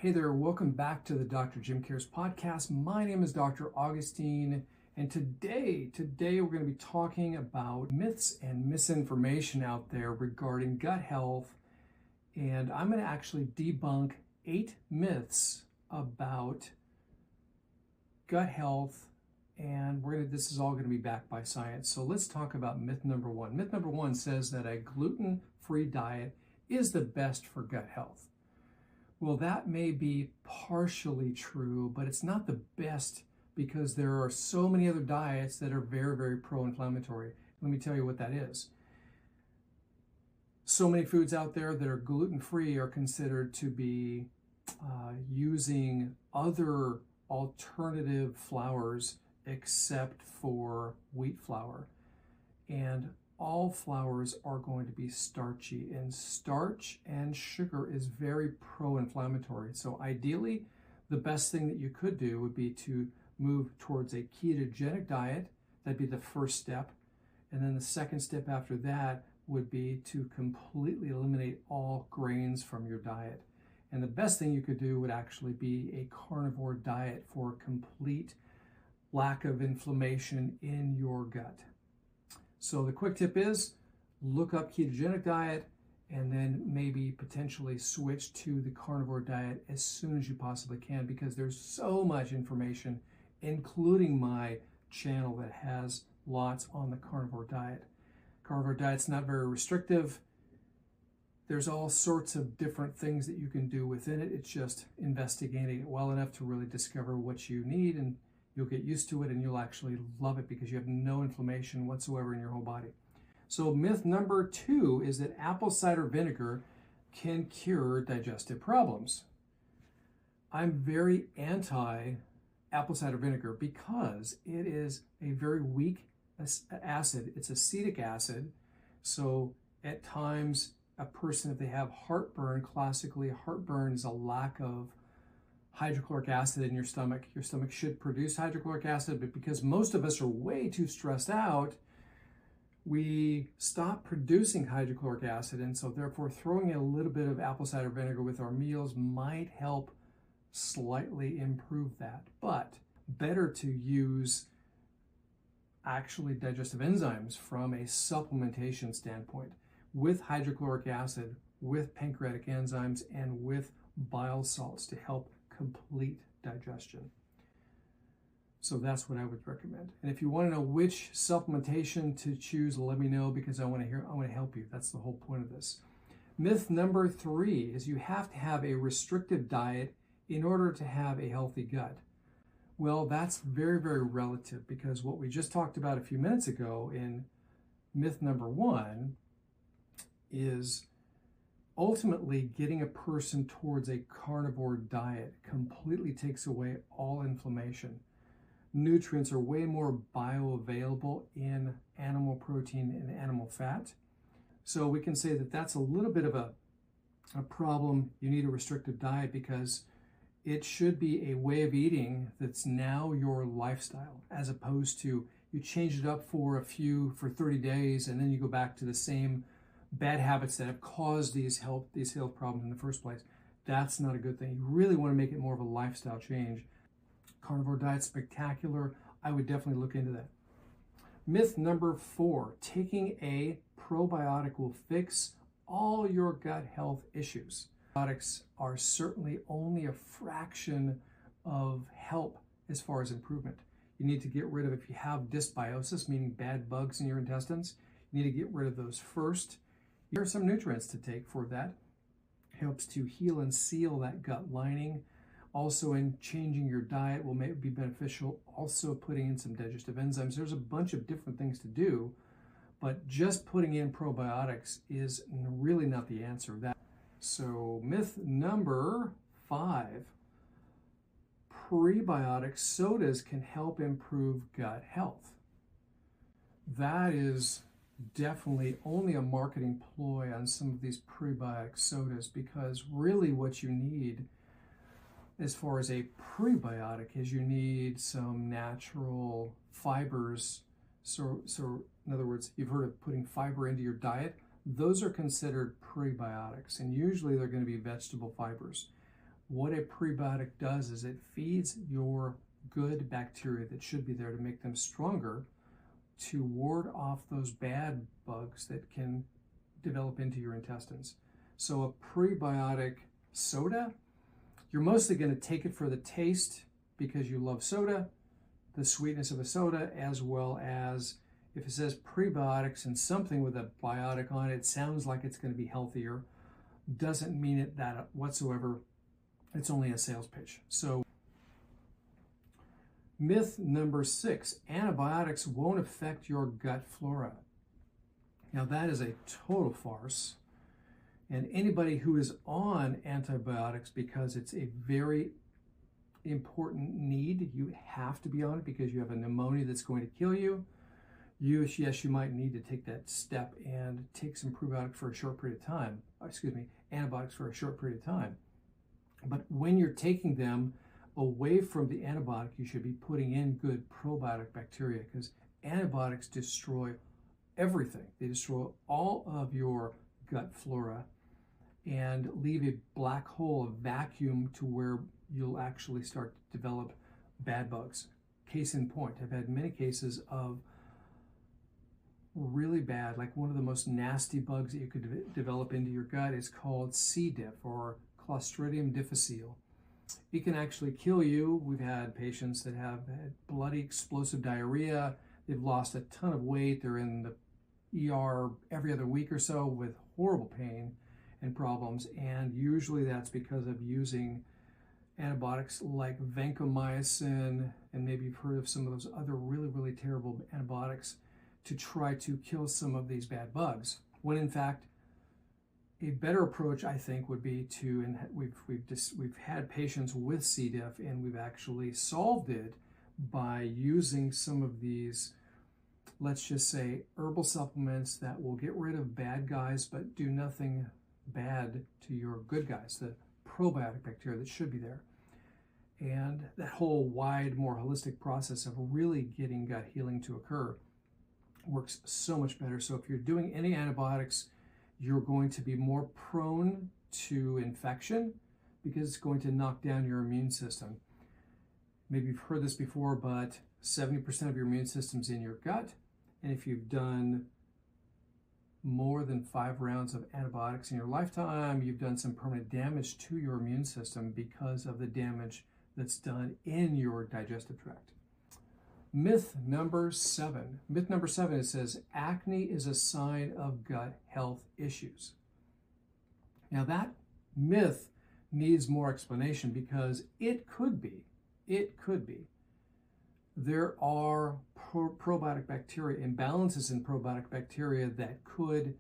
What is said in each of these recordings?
Hey there, welcome back to the Dr. Jim Cares podcast. My name is Dr. Augustine, and today we're going to be talking about myths and misinformation out there regarding gut health, and I'm going to actually debunk 8 myths about gut health, and this is all going to be backed by science. So let's talk about myth number 1. Myth number 1 says that a gluten-free diet is the best for gut health. Well, that may be partially true, but it's not the best because there are so many other diets that are very, very pro-inflammatory. Let me tell you what that is. So many foods out there that are gluten-free are considered to be using other alternative flours except for wheat flour. And all flours are going to be starchy, and starch and sugar is very pro-inflammatory. So ideally, the best thing that you could do would be to move towards a ketogenic diet. That'd be the first step. And then the second step after that would be to completely eliminate all grains from your diet. And the best thing you could do would actually be a carnivore diet for complete lack of inflammation in your gut. So the quick tip is look up ketogenic diet and then maybe potentially switch to the carnivore diet as soon as you possibly can, because there's so much information, including my channel, that has lots on the carnivore diet. Carnivore diet's not very restrictive. There's all sorts of different things that you can do within it. It's just investigating it well enough to really discover what you need, and you'll get used to it and you'll actually love it because you have no inflammation whatsoever in your whole body. So myth number 2 is that apple cider vinegar can cure digestive problems. I'm very anti apple cider vinegar because it is a very weak acid. It's acetic acid. So at times a person, if they have heartburn, classically heartburn is a lack of hydrochloric acid in your stomach should produce hydrochloric acid, but because most of us are way too stressed out, we stop producing hydrochloric acid, and so therefore throwing in a little bit of apple cider vinegar with our meals might help slightly improve that. But better to use actually digestive enzymes from a supplementation standpoint with hydrochloric acid, with pancreatic enzymes, and with bile salts to help complete digestion. So that's what I would recommend. And if you want to know which supplementation to choose, let me know, because I want to help you. That's the whole point of this. Myth number 3 is you have to have a restrictive diet in order to have a healthy gut. Well, that's very, very relative, because what we just talked about a few minutes ago in myth number 1 is ultimately getting a person towards a carnivore diet completely takes away all inflammation. Nutrients are way more bioavailable in animal protein and animal fat. So we can say that that's a little bit of a problem. You need a restrictive diet because it should be a way of eating that's now your lifestyle, as opposed to you change it up for 30 days and then you go back to the same bad habits that have caused these health problems in the first place. That's not a good thing. You really want to make it more of a lifestyle change. Carnivore diet's spectacular. I would definitely look into that. Myth number 4, taking a probiotic will fix all your gut health issues. Probiotics are certainly only a fraction of help as far as improvement. You need to get rid of, if you have dysbiosis, meaning bad bugs in your intestines, you need to get rid of those first. Here are some nutrients to take for that. It helps to heal and seal that gut lining. Also, in changing your diet will be beneficial. Also, putting in some digestive enzymes. There's a bunch of different things to do, but just putting in probiotics is really not the answer. So myth number 5, prebiotic sodas can help improve gut health. That is definitely only a marketing ploy on some of these prebiotic sodas, because really what you need as far as a prebiotic is you need some natural fibers. So in other words, you've heard of putting fiber into your diet. Those are considered prebiotics, and usually they're going to be vegetable fibers. What a prebiotic does is it feeds your good bacteria that should be there to make them stronger, to ward off those bad bugs that can develop into your intestines. So a prebiotic soda, you're mostly going to take it for the taste because you love soda, the sweetness of a soda, as well as if it says prebiotics and something with a biotic on it, it sounds like it's going to be healthier. Doesn't mean it that whatsoever. It's only a sales pitch. So myth number 6, antibiotics won't affect your gut flora. Now that is a total farce. And anybody who is on antibiotics because it's a very important need, you have to be on it because you have a pneumonia that's going to kill you. Yes, you might need to take that step and take some probiotic for a short period of time. Antibiotics for a short period of time. But when you're taking them away from the antibiotic, you should be putting in good probiotic bacteria because antibiotics destroy everything. They destroy all of your gut flora and leave a black hole, a vacuum to where you'll actually start to develop bad bugs. Case in point, I've had many cases of really bad, like one of the most nasty bugs that you could develop into your gut is called C. diff or Clostridium difficile. It can actually kill you. We've had patients that have had bloody explosive diarrhea. They've lost a ton of weight. They're in the ER every other week or so with horrible pain and problems. And usually that's because of using antibiotics like vancomycin, and maybe you've heard of some of those other really, really terrible antibiotics to try to kill some of these bad bugs. When in fact, a better approach, I think, would be to, and we've had patients with C. diff, and we've actually solved it by using some of these, let's just say, herbal supplements that will get rid of bad guys but do nothing bad to your good guys, the probiotic bacteria that should be there. And that whole wide, more holistic process of really getting gut healing to occur works so much better. So if you're doing any antibiotics, you're going to be more prone to infection because it's going to knock down your immune system. Maybe you've heard this before, but 70% of your immune system's in your gut. And if you've done more than 5 rounds of antibiotics in your lifetime, you've done some permanent damage to your immune system because of the damage that's done in your digestive tract. Myth number 7. Myth number 7, it says, acne is a sign of gut health issues. Now that myth needs more explanation because it could be. There are probiotic bacteria, imbalances in probiotic bacteria that could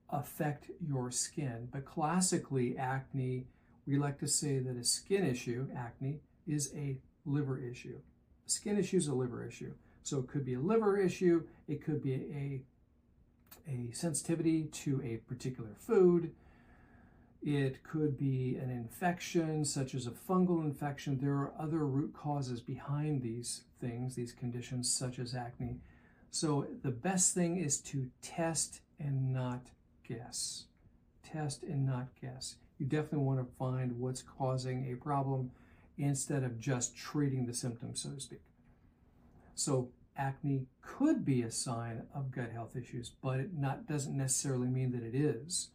affect your skin. But classically, acne, we like to say that a skin issue, acne, is a liver issue. Skin issue is a liver issue. So it could be a liver issue, it could be a sensitivity to a particular food, it could be an infection such as a fungal infection. There are other root causes behind these things, these conditions such as acne. So the best thing is to test and not guess. Test and not guess. You definitely want to find what's causing a problem instead of just treating the symptoms, so to speak. So acne could be a sign of gut health issues, but it doesn't necessarily mean that it is.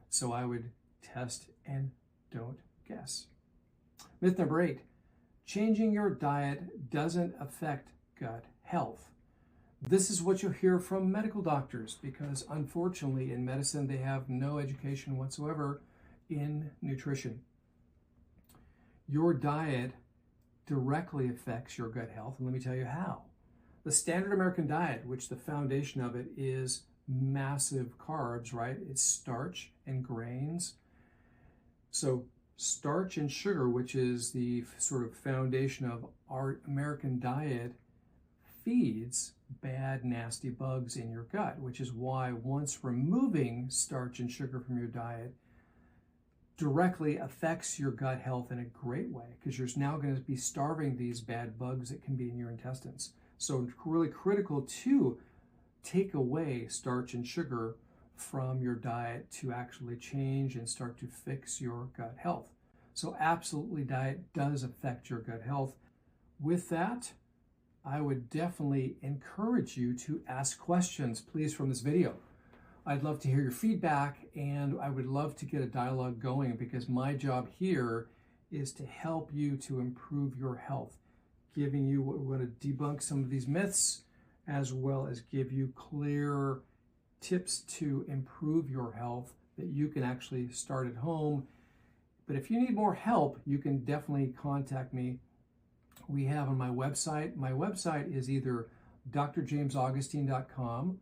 So I would test and don't guess. Myth number 8, changing your diet doesn't affect gut health. This is what you'll hear from medical doctors because unfortunately in medicine they have no education whatsoever in nutrition. Your diet directly affects your gut health, and let me tell you how. The standard American diet, which the foundation of it is massive carbs, right? It's starch and grains. So starch and sugar, which is the sort of foundation of our American diet, feeds bad, nasty bugs in your gut, which is why once removing starch and sugar from your diet directly affects your gut health in a great way because you're now going to be starving these bad bugs that can be in your intestines. So it's really critical to take away starch and sugar from your diet to actually change and start to fix your gut health. So absolutely, diet does affect your gut health. With that, I would definitely encourage you to ask questions, please, from this video. I'd love to hear your feedback, and I would love to get a dialogue going, because my job here is to help you to improve your health, giving you what we're going to debunk some of these myths, as well as give you clear tips to improve your health that you can actually start at home. But if you need more help, you can definitely contact me. We have on my website is either drjamesaugustine.com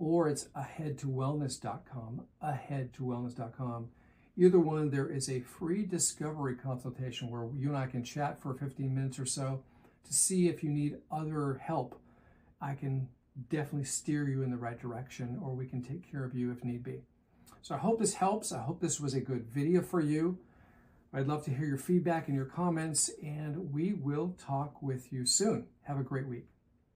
or it's aheadtowellness.com. Either one, there is a free discovery consultation where you and I can chat for 15 minutes or so to see if you need other help. I can definitely steer you in the right direction, or we can take care of you if need be. So I hope this helps. I hope this was a good video for you. I'd love to hear your feedback and your comments, and we will talk with you soon. Have a great week.